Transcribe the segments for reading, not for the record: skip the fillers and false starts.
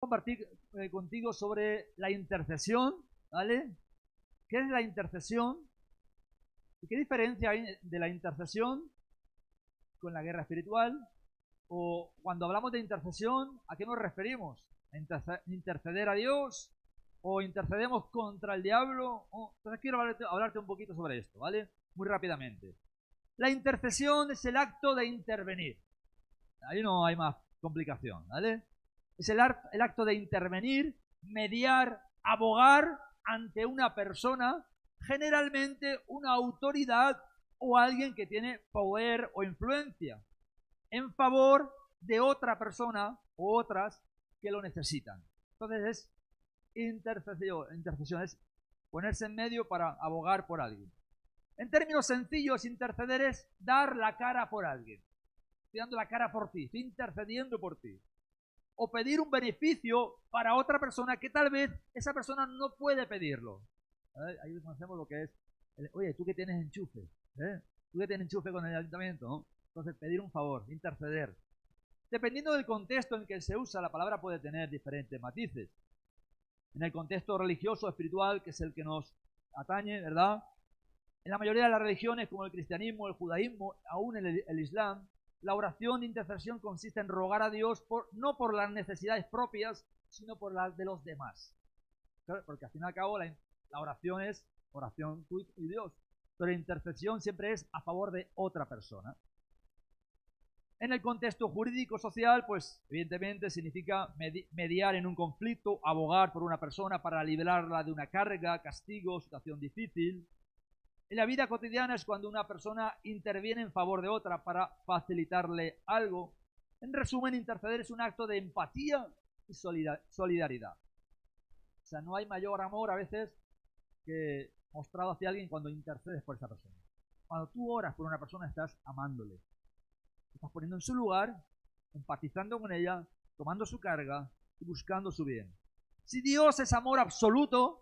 compartir contigo sobre la intercesión, ¿vale? ¿Qué es la intercesión? ¿Y qué diferencia hay de la intercesión con la guerra espiritual? O cuando hablamos de intercesión, ¿a qué nos referimos? ¿A interceder a Dios? ¿O intercedemos contra el diablo? Entonces quiero hablarte un poquito sobre esto, ¿vale? Muy rápidamente. La intercesión es el acto de intervenir. Ahí no hay más complicación, ¿vale? Es el acto de intervenir, mediar, abogar ante una persona, generalmente una autoridad o alguien que tiene poder o influencia, en favor de otra persona o otras que lo necesitan. Entonces es intercesión es ponerse en medio para abogar por alguien. En términos sencillos, interceder es dar la cara por alguien. Estoy dando la cara por ti, estoy intercediendo por ti. O pedir un beneficio para otra persona que tal vez esa persona no puede pedirlo. Ahí conocemos lo que es, oye, tú que tienes enchufe, tú que tienes enchufe con el ayuntamiento, ¿no? Entonces pedir un favor, interceder. Dependiendo del contexto en que se usa, la palabra puede tener diferentes matices. En el contexto religioso, espiritual, que es el que nos atañe, ¿verdad? En la mayoría de las religiones, como el cristianismo, el judaísmo, aún el islam, la oración de intercesión consiste en rogar a Dios no por las necesidades propias, sino por las de los demás. ¿Claro? Porque al fin y al cabo la oración es oración tú y Dios. Pero la intercesión siempre es a favor de otra persona. En el contexto jurídico-social, pues evidentemente significa mediar en un conflicto, abogar por una persona para liberarla de una carga, castigo, situación difícil. En la vida cotidiana es cuando una persona interviene en favor de otra para facilitarle algo. En resumen, interceder es un acto de empatía y solidaridad. O sea, no hay mayor amor a veces que mostrado hacia alguien cuando intercedes por esa persona. Cuando tú oras por una persona estás amándole. Estás poniendo en su lugar, empatizando con ella, tomando su carga y buscando su bien. Si Dios es amor absoluto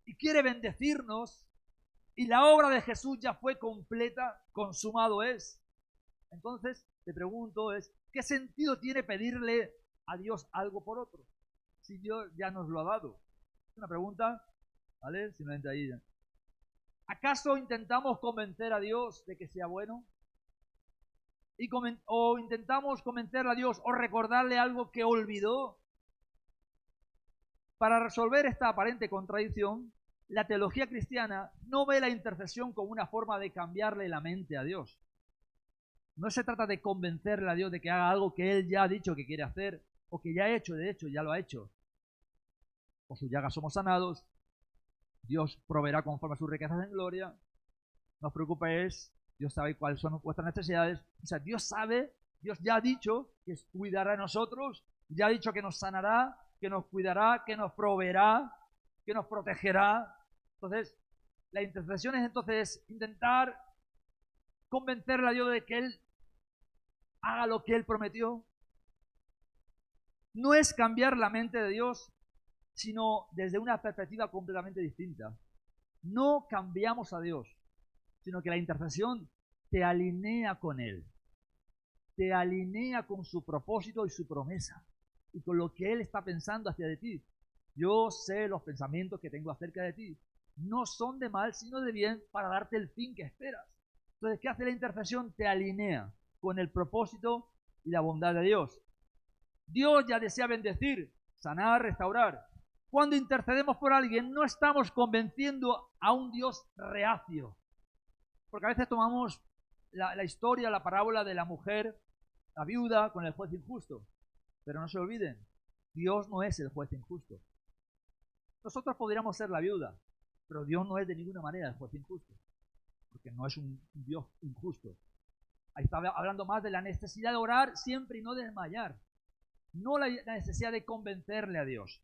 y quiere bendecirnos, y la obra de Jesús ya fue completa, consumado es, entonces te pregunto ¿qué sentido tiene pedirle a Dios algo por otro? Si Dios ya nos lo ha dado. Es una pregunta, ¿vale? Simplemente ahí. ¿Acaso intentamos convencer a Dios de que sea bueno? ¿O intentamos convencerle a Dios o recordarle algo que olvidó? Para resolver esta aparente contradicción, la teología cristiana no ve la intercesión como una forma de cambiarle la mente a Dios. No se trata de convencerle a Dios de que haga algo que Él ya ha dicho que quiere hacer, o que ya ha hecho, de hecho, ya lo ha hecho. Por sus llagas somos sanados, Dios proveerá conforme a sus riquezas en gloria. No os preocupéis, Dios sabe cuáles son vuestras necesidades. O sea, Dios sabe, Dios ya ha dicho que cuidará de nosotros, ya ha dicho que nos sanará, que nos cuidará, que nos proveerá, que nos protegerá. Entonces, la intercesión es entonces intentar convencerle a Dios de que Él haga lo que Él prometió. No es cambiar la mente de Dios, sino desde una perspectiva completamente distinta. No cambiamos a Dios, sino que la intercesión te alinea con Él, te alinea con su propósito y su promesa, y con lo que Él está pensando hacia de ti. Yo sé los pensamientos que tengo acerca de ti. No son de mal, sino de bien, para darte el fin que esperas. Entonces, ¿qué hace la intercesión? Te alinea con el propósito y la bondad de Dios. Dios ya desea bendecir, sanar, restaurar. Cuando intercedemos por alguien, no estamos convenciendo a un Dios reacio. Porque a veces tomamos la historia, la parábola de la mujer, la viuda, con el juez injusto. Pero no se olviden, Dios no es el juez injusto. Nosotros podríamos ser la viuda, pero Dios no es de ninguna manera el juez injusto, porque no es un Dios injusto. Ahí está hablando más de la necesidad de orar siempre y no desmayar, no la necesidad de convencerle a Dios.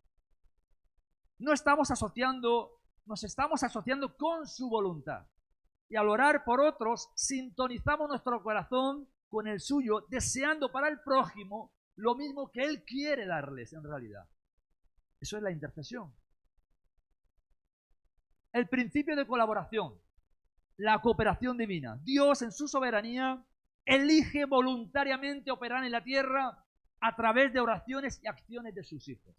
Nos estamos asociando con su voluntad. Y al orar por otros, sintonizamos nuestro corazón con el suyo, deseando para el prójimo lo mismo que Él quiere darles en realidad. Eso es la intercesión. El principio de colaboración, la cooperación divina. Dios en su soberanía elige voluntariamente operar en la tierra a través de oraciones y acciones de sus hijos.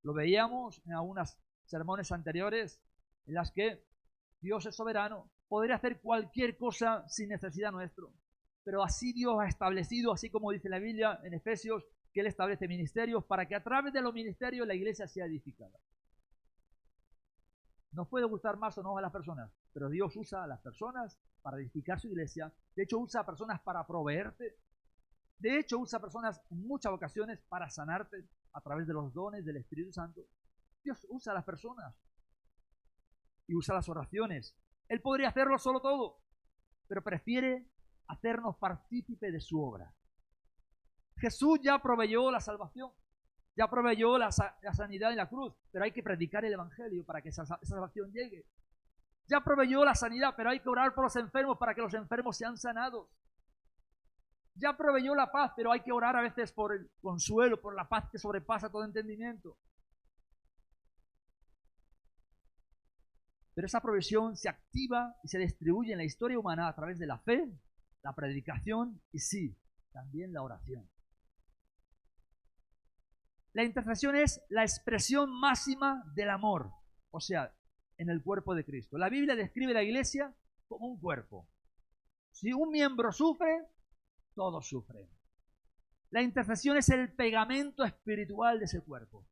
Lo veíamos en algunas sermones anteriores en las que Dios es soberano, podría hacer cualquier cosa sin necesidad nuestro, pero así Dios ha establecido, así como dice la Biblia en Efesios, que Él establece ministerios para que a través de los ministerios la iglesia sea edificada. Nos puede gustar más o no a las personas, pero Dios usa a las personas para edificar su iglesia. De hecho, usa a personas para proveerte. De hecho, usa a personas en muchas ocasiones para sanarte a través de los dones del Espíritu Santo. Dios usa a las personas y usa las oraciones. Él podría hacerlo solo todo, pero prefiere hacernos partícipe de su obra. Jesús ya proveyó la salvación, ya proveyó la sanidad en la cruz, pero hay que predicar el Evangelio para que esa salvación llegue. Ya proveyó la sanidad, pero hay que orar por los enfermos para que los enfermos sean sanados. Ya proveyó la paz, pero hay que orar a veces por el consuelo, por la paz que sobrepasa todo entendimiento. Pero esa provisión se activa y se distribuye en la historia humana a través de la fe, la predicación y sí, también la oración. La intercesión es la expresión máxima del amor, o sea, en el cuerpo de Cristo. La Biblia describe la iglesia como un cuerpo. Si un miembro sufre, todos sufren. La intercesión es el pegamento espiritual de ese cuerpo.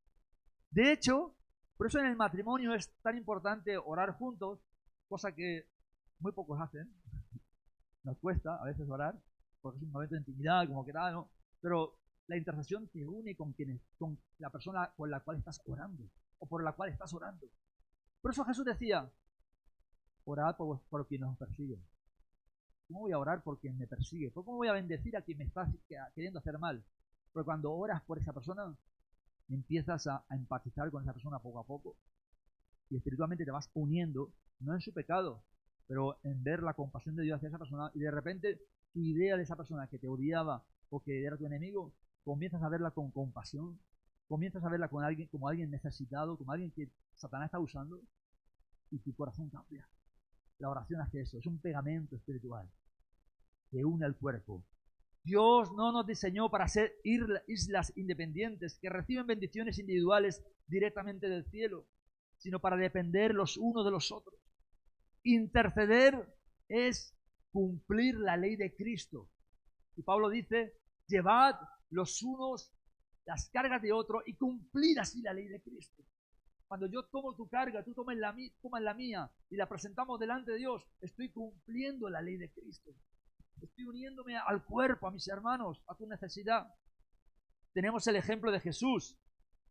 De hecho, por eso en el matrimonio es tan importante orar juntos, cosa que muy pocos hacen. Nos cuesta a veces orar, porque es un momento de intimidad, como que tal, ¿no? Pero la intercesión te une con la persona con la cual estás orando, o por la cual estás orando. Por eso Jesús decía, orad por quien nos persigue. ¿Cómo voy a orar por quien me persigue? ¿Cómo voy a bendecir a quien me está queriendo hacer mal? Porque cuando oras por esa persona, empiezas a empatizar con esa persona poco a poco. Y espiritualmente te vas uniendo, no en su pecado, pero en ver la compasión de Dios hacia esa persona. Y de repente tu idea de esa persona que te odiaba o que era tu enemigo, comienzas a verla con compasión. Comienzas a verla como alguien necesitado, como alguien que Satanás está usando. Y tu corazón cambia. La oración hace eso, es un pegamento espiritual que une al cuerpo. Dios no nos diseñó para ser islas independientes que reciben bendiciones individuales directamente del cielo, sino para depender los unos de los otros. Interceder es cumplir la ley de Cristo. Y Pablo dice, llevad los unos las cargas de otro y cumplid así la ley de Cristo. Cuando yo tomo tu carga, tú tomas la mía y la presentamos delante de Dios, estoy cumpliendo la ley de Cristo. Estoy uniéndome al cuerpo, a mis hermanos, a tu necesidad. Tenemos el ejemplo de Jesús.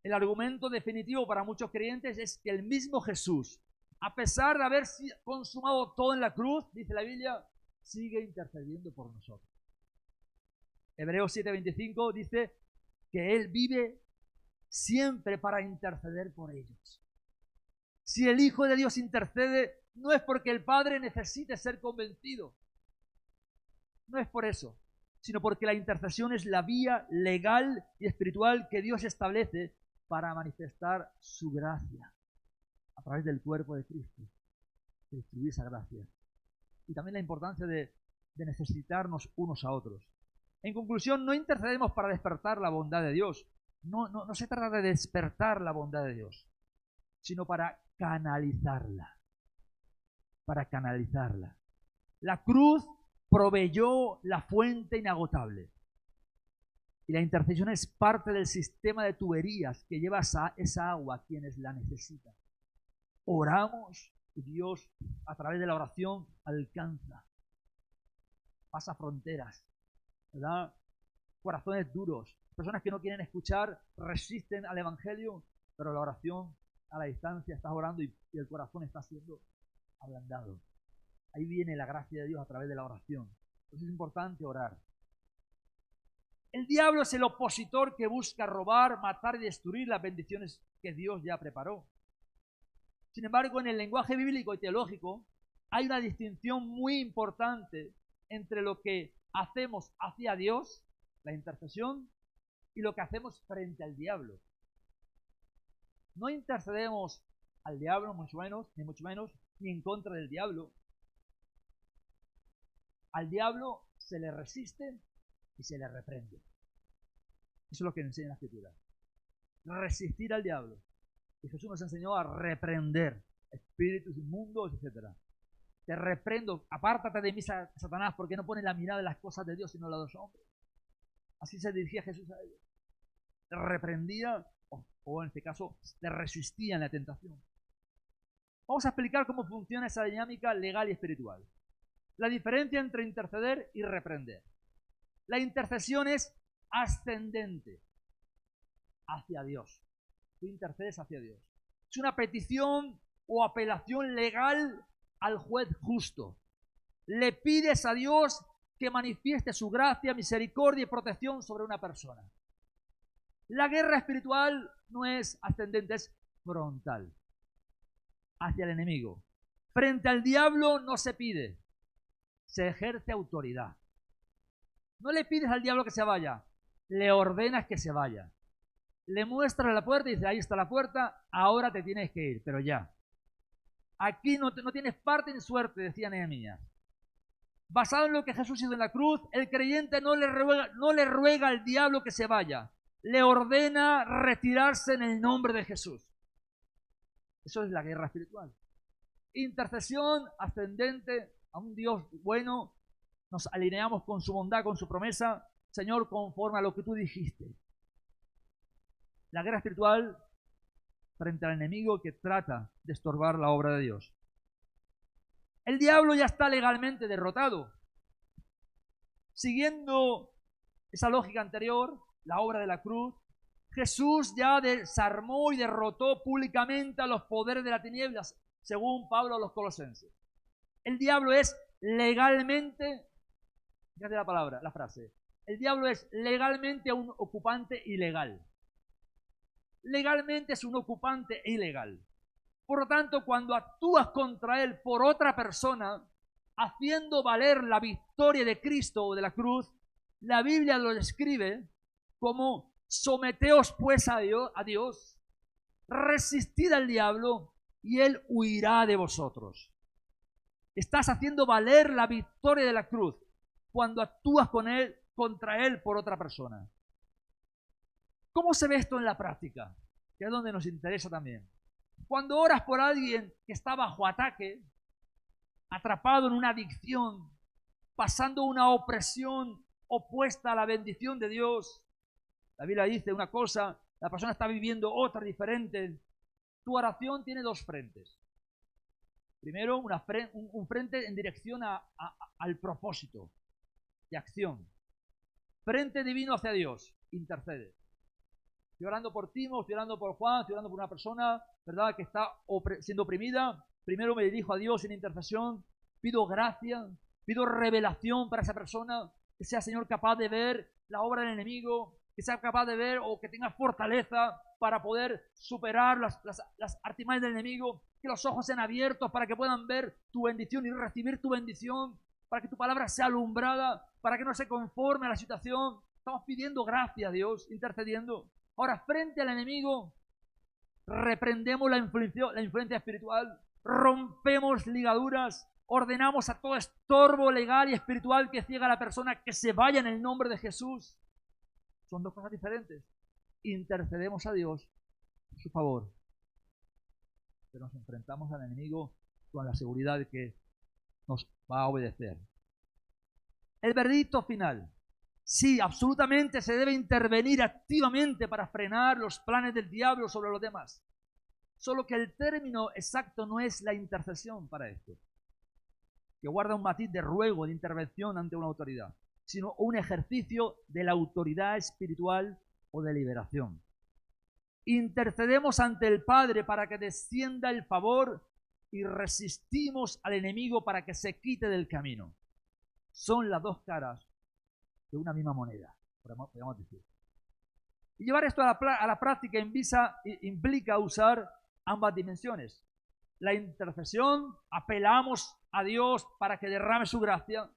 El argumento definitivo para muchos creyentes es que el mismo Jesús, a pesar de haber consumado todo en la cruz, dice la Biblia, sigue intercediendo por nosotros. Hebreos 7:25 dice que Él vive siempre para interceder por ellos. Si el Hijo de Dios intercede, no es porque el Padre necesite ser convencido. No es por eso, sino porque la intercesión es la vía legal y espiritual que Dios establece para manifestar su gracia a través del cuerpo de Cristo, de distribuir esa gracia. Y también la importancia de necesitarnos unos a otros. En conclusión, no intercedemos para despertar la bondad de Dios. No se trata de despertar la bondad de Dios, sino para canalizarla. Para canalizarla. La cruz proveyó la fuente inagotable. Y la intercesión es parte del sistema de tuberías que lleva esa agua a quienes la necesitan. Oramos y Dios, a través de la oración, alcanza. Pasa fronteras, ¿verdad? Corazones duros. Personas que no quieren escuchar resisten al Evangelio, pero la oración a la distancia, estás orando y el corazón está siendo ablandado. Ahí viene la gracia de Dios a través de la oración. Entonces es importante orar. El diablo es el opositor que busca robar, matar y destruir las bendiciones que Dios ya preparó. Sin embargo, en el lenguaje bíblico y teológico hay una distinción muy importante entre lo que hacemos hacia Dios, la intercesión, y lo que hacemos frente al diablo. No intercedemos al diablo, mucho menos, ni en contra del diablo. Al diablo se le resiste y se le reprende. Eso es lo que enseña la Escritura. Resistir al diablo. Y Jesús nos enseñó a reprender espíritus inmundos, etc. Te reprendo, apártate de mí, Satanás, porque no pones la mirada en las cosas de Dios, sino la de los hombres. Así se dirigía Jesús a ellos. Te reprendía, o en este caso, te resistía en la tentación. Vamos a explicar cómo funciona esa dinámica legal y espiritual. La diferencia entre interceder y reprender. La intercesión es ascendente hacia Dios. Tú intercedes hacia Dios. Es una petición o apelación legal al juez justo. Le pides a Dios que manifieste su gracia, misericordia y protección sobre una persona. La guerra espiritual no es ascendente, es frontal, hacia el enemigo. Frente al diablo no se pide, se ejerce autoridad. No le pides al diablo que se vaya, le ordenas que se vaya. Le muestras la puerta y dices, ahí está la puerta, ahora te tienes que ir, pero ya. Aquí no tienes parte ni suerte, decía Nehemías. Basado en lo que Jesús hizo en la cruz, el creyente no le ruega al diablo que se vaya, le ordena retirarse en el nombre de Jesús. Eso es la guerra espiritual. Intercesión ascendente a un Dios bueno. Nos alineamos con su bondad, con su promesa. Señor, conforme a lo que tú dijiste. La guerra espiritual frente al enemigo que trata de estorbar la obra de Dios. El diablo ya está legalmente derrotado. Siguiendo esa lógica anterior, la obra de la cruz, Jesús ya desarmó y derrotó públicamente a los poderes de las tinieblas, según Pablo a los Colosenses. El diablo es legalmente, fíjate la frase, el diablo es legalmente un ocupante ilegal. Legalmente es un ocupante ilegal. Por lo tanto, cuando actúas contra él por otra persona, haciendo valer la victoria de Cristo o de la cruz, la Biblia lo describe como someteos pues a Dios, resistid al diablo y él huirá de vosotros. Estás haciendo valer la victoria de la cruz cuando actúas contra él por otra persona. ¿Cómo se ve esto en la práctica? Que es donde nos interesa también. Cuando oras por alguien que está bajo ataque, atrapado en una adicción, pasando una opresión opuesta a la bendición de Dios, la Biblia dice una cosa, la persona está viviendo otra diferente. Tu oración tiene dos frentes. Primero, un frente en dirección al propósito de acción. Frente divino hacia Dios, intercede. Estoy orando por Timo, estoy orando por Juan, estoy orando por una persona, ¿verdad?, que está siendo oprimida. Primero me dirijo a Dios en intercesión, pido gracia, pido revelación para esa persona, que sea, Señor, capaz de ver la obra del enemigo, que sea capaz de ver o que tenga fortaleza para poder superar las artimañas del enemigo, que los ojos sean abiertos para que puedan ver tu bendición y recibir tu bendición, para que tu palabra sea alumbrada, para que no se conforme a la situación. Estamos pidiendo gracia a Dios, intercediendo. Ahora, frente al enemigo, reprendemos la influencia espiritual, rompemos ligaduras, ordenamos a todo estorbo legal y espiritual que ciega a la persona que se vaya en el nombre de Jesús. Son dos cosas diferentes. Intercedemos a Dios en su favor, pero nos enfrentamos al enemigo con la seguridad de que nos va a obedecer. El veredicto final. Sí, absolutamente se debe intervenir activamente para frenar los planes del diablo sobre los demás. Solo que el término exacto no es la intercesión para esto, que guarda un matiz de ruego, de intervención ante una autoridad, sino un ejercicio de la autoridad espiritual o de liberación. Intercedemos ante el Padre para que descienda el favor y resistimos al enemigo para que se quite del camino. Son las dos caras de una misma moneda, podríamos decir. Y llevar esto a la práctica implica usar ambas dimensiones. La intercesión, apelamos a Dios para que derrame su gracia.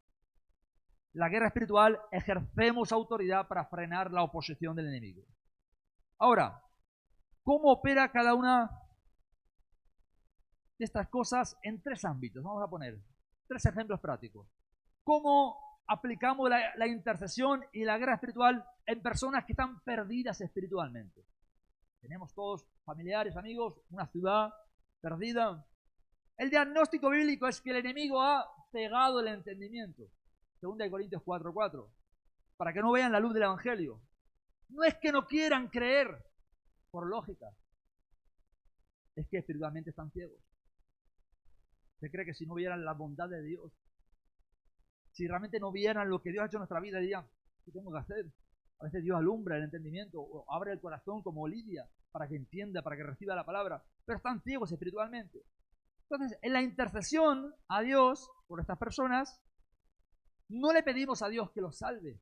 La guerra espiritual, ejercemos autoridad para frenar la oposición del enemigo. Ahora, ¿cómo opera cada una de estas cosas en tres ámbitos? Vamos a poner tres ejemplos prácticos. ¿Cómo aplicamos la intercesión y la guerra espiritual en personas que están perdidas espiritualmente. Tenemos todos familiares, amigos, una ciudad perdida. El diagnóstico bíblico es que el enemigo ha cegado el entendimiento. 2 Corintios 4:4. Para que no vean la luz del evangelio. No es que no quieran creer por lógica. Es que espiritualmente están ciegos. ¿Usted cree que si no vieran la bondad de Dios, si realmente no vieran lo que Dios ha hecho en nuestra vida, dirían, ¿qué tengo que hacer? A veces Dios alumbra el entendimiento o abre el corazón como Lidia para que entienda, para que reciba la palabra, pero están ciegos espiritualmente. Entonces, en la intercesión a Dios por estas personas, no le pedimos a Dios que los salve,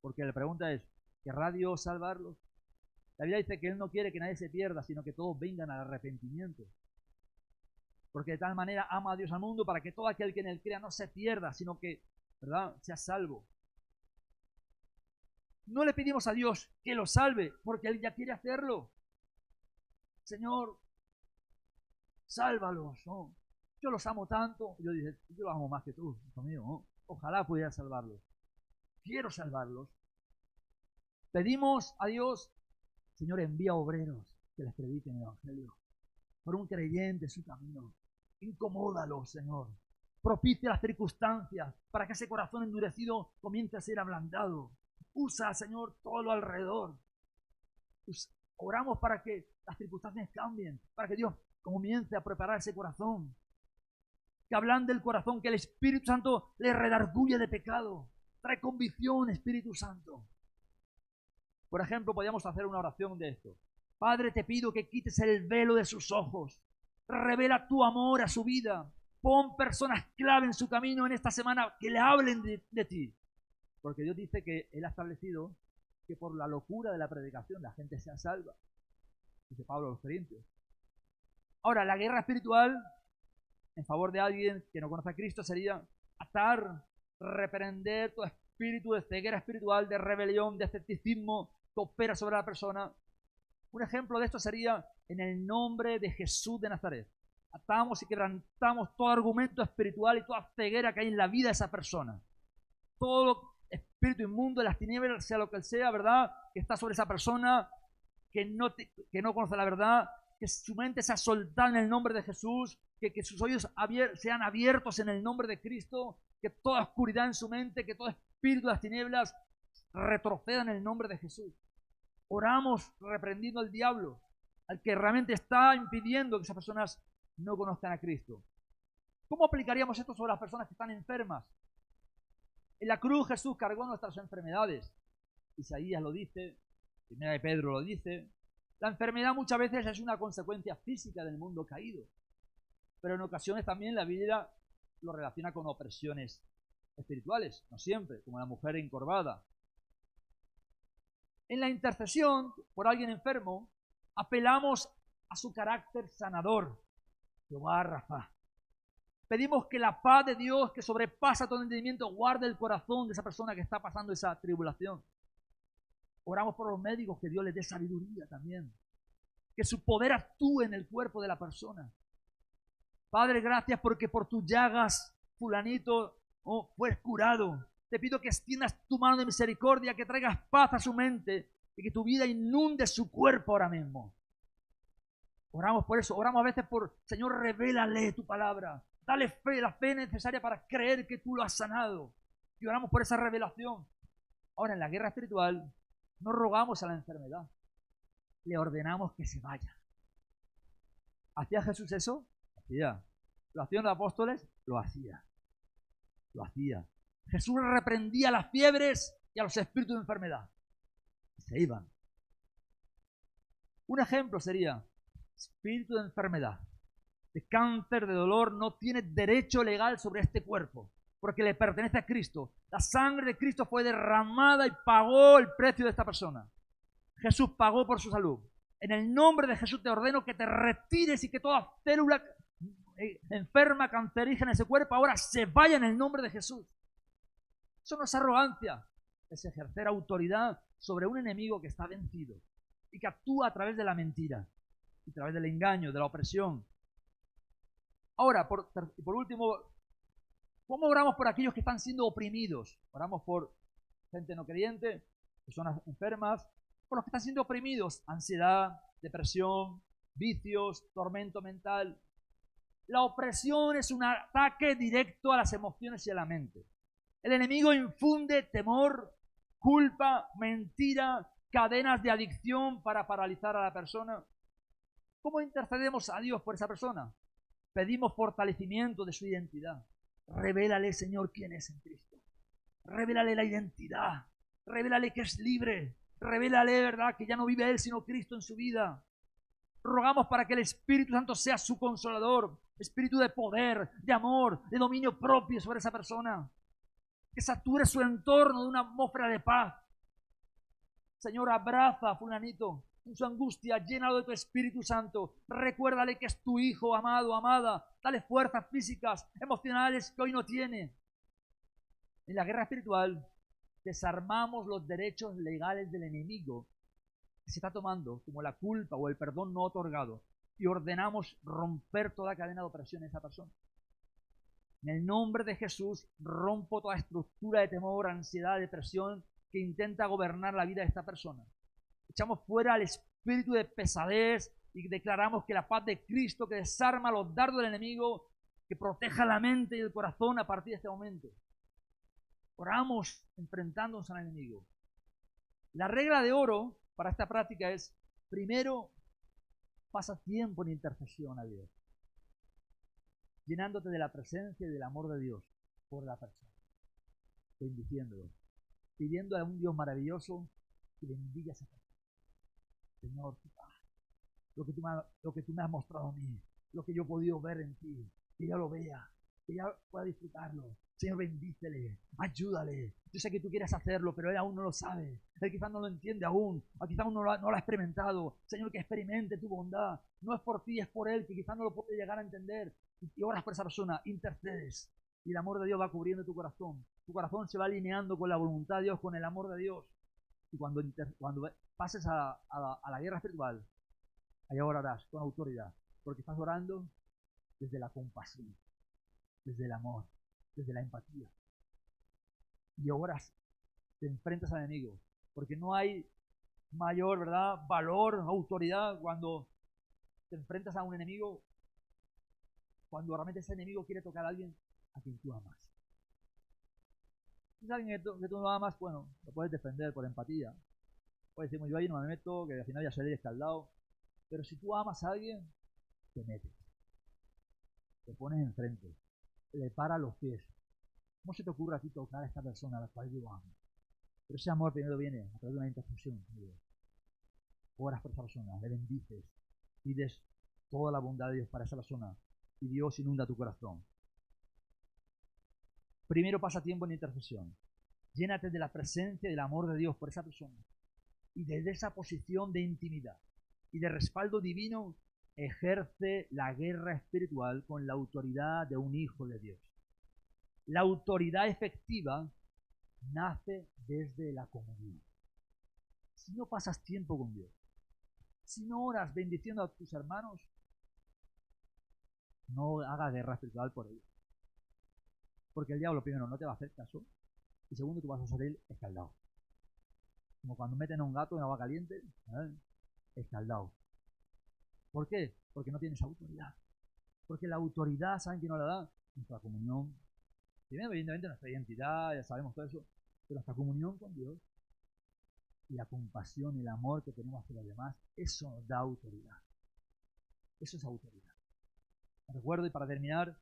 porque la pregunta es, ¿querrá Dios salvarlos? La Biblia dice que Él no quiere que nadie se pierda, sino que todos vengan al arrepentimiento. Porque de tal manera ama a Dios al mundo para que todo aquel que en Él crea no se pierda, sino que, ¿verdad?, sea salvo. No le pedimos a Dios que los salve, porque Él ya quiere hacerlo. Señor, sálvalos, ¿no? Yo los amo tanto. Yo dije, yo los amo más que tú, hijo mío, ¿no? Ojalá pudiera salvarlos. Quiero salvarlos. Pedimos a Dios, Señor, envía obreros que les prediquen el evangelio. Por un creyente su camino. Incomódalos, Señor. Propicia las circunstancias para que ese corazón endurecido comience a ser ablandado. Usa, Señor, todo lo alrededor. Oramos para que las circunstancias cambien, para que Dios comience a preparar ese corazón. Que ablande el corazón, que el Espíritu Santo le redarguye de pecado. Trae convicción, Espíritu Santo. Por ejemplo, podríamos hacer una oración de esto. Padre, te pido que quites el velo de sus ojos. Revela tu amor a su vida. Pon personas clave en su camino en esta semana que le hablen de ti. Porque Dios dice que Él ha establecido que por la locura de la predicación la gente sea salva. Dice Pablo a los Corintios. Ahora, la guerra espiritual en favor de alguien que no conoce a Cristo sería atar, reprender todo espíritu de ceguera espiritual, de rebelión, de escepticismo que opera sobre la persona. Un ejemplo de esto sería en el nombre de Jesús de Nazaret. Atamos y quebrantamos todo argumento espiritual y toda ceguera que hay en la vida de esa persona. Todo espíritu inmundo de las tinieblas, sea lo que sea, ¿verdad?, que está sobre esa persona, que no conoce la verdad, que su mente sea soltada en el nombre de Jesús, que sus oídos sean abiertos en el nombre de Cristo, que toda oscuridad en su mente, que todo espíritu de las tinieblas retroceda en el nombre de Jesús. Oramos reprendiendo al diablo, al que realmente está impidiendo que esas personas no conozcan a Cristo. ¿Cómo aplicaríamos esto sobre las personas que están enfermas? En la cruz Jesús cargó nuestras enfermedades. Isaías lo dice, Primera de Pedro lo dice. La enfermedad muchas veces es una consecuencia física del mundo caído, pero en ocasiones también la Biblia lo relaciona con opresiones espirituales, no siempre, como la mujer encorvada. En la intercesión por alguien enfermo, apelamos a su carácter sanador, Jehová Rafa. Pedimos que la paz de Dios, que sobrepasa todo entendimiento, guarde el corazón de esa persona que está pasando esa tribulación. Oramos por los médicos, que Dios les dé sabiduría también. Que su poder actúe en el cuerpo de la persona. Padre, gracias porque por tus llagas, fulanito, fue curado. Te pido que extiendas tu mano de misericordia, que traigas paz a su mente y que tu vida inunde su cuerpo ahora mismo. Oramos por eso. Oramos a veces por, Señor, revélale tu palabra. Dale fe, la fe necesaria para creer que tú lo has sanado. Y oramos por esa revelación. Ahora, en la guerra espiritual, no rogamos a la enfermedad. Le ordenamos que se vaya. ¿Hacía Jesús eso? Hacía. ¿Lo hacían los apóstoles? Lo hacía. Lo hacía. Jesús reprendía las fiebres y a los espíritus de enfermedad. Y se iban. Un ejemplo sería, espíritu de enfermedad, de cáncer, de dolor, no tiene derecho legal sobre este cuerpo, porque le pertenece a Cristo. La sangre de Cristo fue derramada y pagó el precio de esta persona. Jesús pagó por su salud. En el nombre de Jesús te ordeno que te retires y que toda célula enferma, cancerígena en ese cuerpo ahora se vaya en el nombre de Jesús. Eso no es arrogancia, es ejercer autoridad sobre un enemigo que está vencido y que actúa a través de la mentira, a través del engaño, de la opresión. Ahora, por último, ¿Cómo oramos por aquellos que están siendo oprimidos? Oramos por gente no creyente, personas enfermas, por los que están siendo oprimidos, ansiedad, depresión, vicios, tormento mental. La opresión es un ataque directo a las emociones y a la mente. El enemigo infunde temor, culpa, mentira, cadenas de adicción para paralizar a la persona. ¿Cómo intercedemos a Dios por esa persona? Pedimos fortalecimiento de su identidad. Revélale, Señor, quién es en Cristo. Revélale la identidad. Revélale que es libre. Revélale, ¿verdad?, que ya no vive él, sino Cristo en su vida. Rogamos para que el Espíritu Santo sea su consolador. Espíritu de poder, de amor, de dominio propio sobre esa persona. Que sature su entorno de una atmósfera de paz. Señor, abraza a fulanito en su angustia, llénalo de tu Espíritu Santo. Recuérdale que es tu hijo, amado, amada. Dale fuerzas físicas, emocionales que hoy no tiene. En la guerra espiritual desarmamos los derechos legales del enemigo que se está tomando, como la culpa o el perdón no otorgado, y ordenamos romper toda cadena de opresión en esa persona. En el nombre de Jesús rompo toda estructura de temor, ansiedad, depresión que intenta gobernar la vida de esta persona. Echamos fuera el espíritu de pesadez y declaramos que la paz de Cristo, que desarma los dardos del enemigo, que proteja la mente y el corazón a partir de este momento. Oramos enfrentándonos al enemigo. La regla de oro para esta práctica es: primero, pasa tiempo en intercesión a Dios, llenándote de la presencia y del amor de Dios por la persona, bendiciéndolo, pidiendo a un Dios maravilloso que bendiga a esa persona. Señor, lo que tú me has mostrado a mí, lo que yo he podido ver en ti, que ya lo vea, que ya pueda disfrutarlo. Señor, bendícele, ayúdale. Yo sé que tú quieres hacerlo, pero él aún no lo sabe. Él quizás no lo entiende aún, o quizás aún no lo ha experimentado. Señor, que experimente tu bondad. No es por ti, es por él, que quizás no lo puede llegar a entender. Y oras por esa persona, intercedes. Y el amor de Dios va cubriendo tu corazón. Tu corazón se va alineando con la voluntad de Dios, con el amor de Dios. Y cuando pases a la guerra espiritual, allá orarás con autoridad. Porque estás orando desde la compasión, desde el amor, desde la empatía. Y oras, te enfrentas al enemigo, porque no hay mayor, ¿verdad?, valor, autoridad cuando te enfrentas a un enemigo, cuando realmente ese enemigo quiere tocar a alguien a quien tú amas. Si es alguien que tú no amas, bueno, lo puedes defender por empatía. Puedes decir, yo ahí no me meto, que al final ya salí escaldado. Pero si tú amas a alguien, te metes, te pones enfrente, le paras los pies. ¿Cómo se te ocurre a ti tocar a esta persona a la cual yo amo? Pero ese amor primero viene a través de una intercesión. Oras por esa persona, le bendices, pides toda la bondad de Dios para esa persona y Dios inunda tu corazón. Primero pasa tiempo en intercesión. Llénate de la presencia y del amor de Dios por esa persona. Y desde esa posición de intimidad y de respaldo divino, ejerce la guerra espiritual con la autoridad de un hijo de Dios. La autoridad efectiva nace desde la comunión. Si no pasas tiempo con Dios, si no oras bendiciendo a tus hermanos, no hagas guerra espiritual por ellos. Porque el diablo, primero, no te va a hacer caso, y segundo, tú vas a salir escaldado. Como cuando meten a un gato en agua caliente, escaldado. ¿Por qué? Porque no tienes autoridad. Porque la autoridad, ¿saben quién nos la da? Nuestra comunión. Primero, evidentemente, nuestra identidad, ya sabemos todo eso, pero nuestra comunión con Dios y la compasión y el amor que tenemos hacia los demás, eso nos da autoridad. Eso es autoridad. Me recuerdo, y para terminar,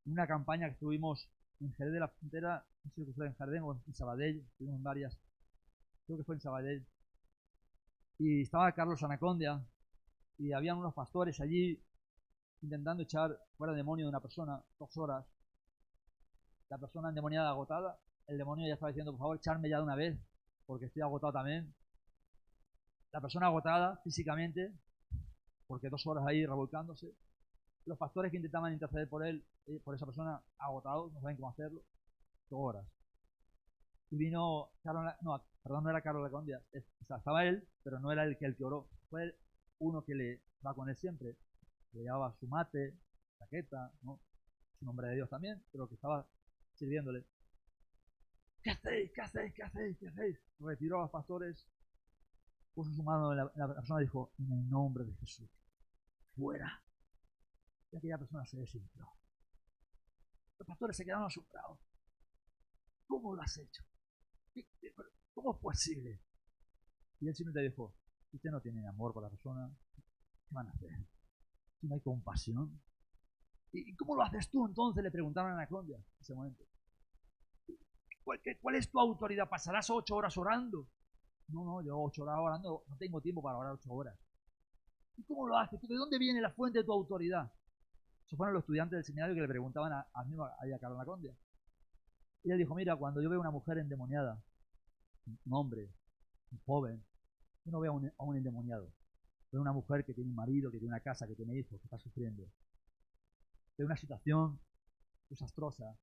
una campaña que estuvimos en Jerez de la Frontera, no sé si fue en Jardín o en Sabadell, estuvimos en varias, creo que fue en Sabadell, y estaba Carlos Anacondia, y habían unos pastores allí intentando echar fuera el demonio de una persona, 2 horas. La persona endemoniada agotada, el demonio ya estaba diciendo, por favor, echarme ya de una vez, porque estoy agotado también. La persona agotada físicamente, porque 2 horas ahí revolcándose. Los pastores que intentaban interceder por él, por esa persona, agotados, no saben cómo hacerlo, 2 horas. Y vino, no era Carlos Anacondia, estaba él, pero no era el que oró. Fue uno que le va con él siempre, le llevaba su mate, chaqueta, ¿no? Su nombre de Dios también, pero que estaba sirviéndole. ¿Qué hacéis? ¿Qué hacéis? ¿Qué hacéis? ¿Qué hacéis? Retiró a los pastores, puso su mano en la persona y dijo, en el nombre de Jesús, fuera. Y aquella persona se desinfló. Los pastores se quedaron asombrados. ¿Cómo lo has hecho? ¿Cómo es posible? Y él simplemente dijo, si usted no tiene amor por la persona, ¿qué van a hacer? Si no hay compasión. ¿Y cómo lo haces tú entonces? Le preguntaron a Anacondia en ese momento. ¿Cuál es tu autoridad? ¿Pasarás 8 horas orando? No, yo 8 horas orando, no tengo tiempo para orar 8 horas. ¿Y cómo lo haces? ¿De dónde viene la fuente de tu autoridad? Esos fueron los estudiantes del seminario que le preguntaban a Carlos Anacondia. Y él dijo, mira, cuando yo veo una mujer endemoniada, un hombre, un joven, yo no veo a un endemoniado. Veo una mujer que tiene un marido, que tiene una casa, que tiene hijos, que está sufriendo. Veo una situación desastrosa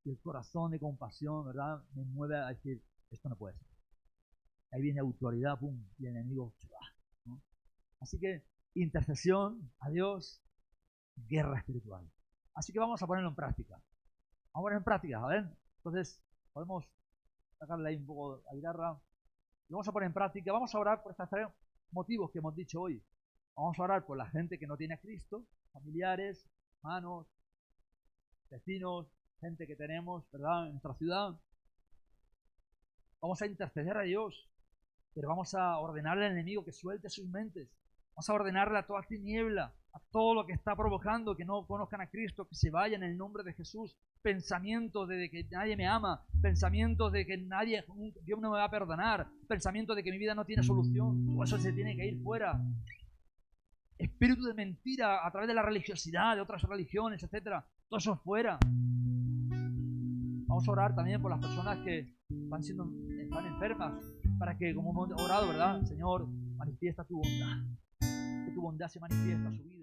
y el corazón de compasión, ¿verdad?, me mueve a decir, esto no puede ser. Ahí viene autoridad, pum, y el enemigo se va, ¿no? Así que intercesión a Dios, guerra espiritual. Así que vamos a ponerlo en práctica. Vamos a ponerlo en práctica, ¿vale? Entonces, podemos sacarle ahí un poco la guitarra. Y vamos a poner en práctica, vamos a orar por estos 3 motivos que hemos dicho hoy. Vamos a orar por la gente que no tiene a Cristo, familiares, hermanos, vecinos, gente que tenemos, ¿verdad?, en nuestra ciudad. Vamos a interceder a Dios, pero vamos a ordenarle al enemigo que suelte sus mentes. Vamos a ordenarle a toda tiniebla, a todo lo que está provocando que no conozcan a Cristo, que se vayan en el nombre de Jesús. Pensamientos de que nadie me ama, pensamientos de que Dios no me va a perdonar, pensamientos de que mi vida no tiene solución. Todo eso se tiene que ir fuera. Espíritu de mentira a través de la religiosidad, de otras religiones, etcétera. Todo eso fuera. Vamos a orar también por las personas que están enfermas, para que, como hemos orado, ¿verdad?, Señor, manifiesta tu bondad. Que tu bondad se manifiesta a su vida.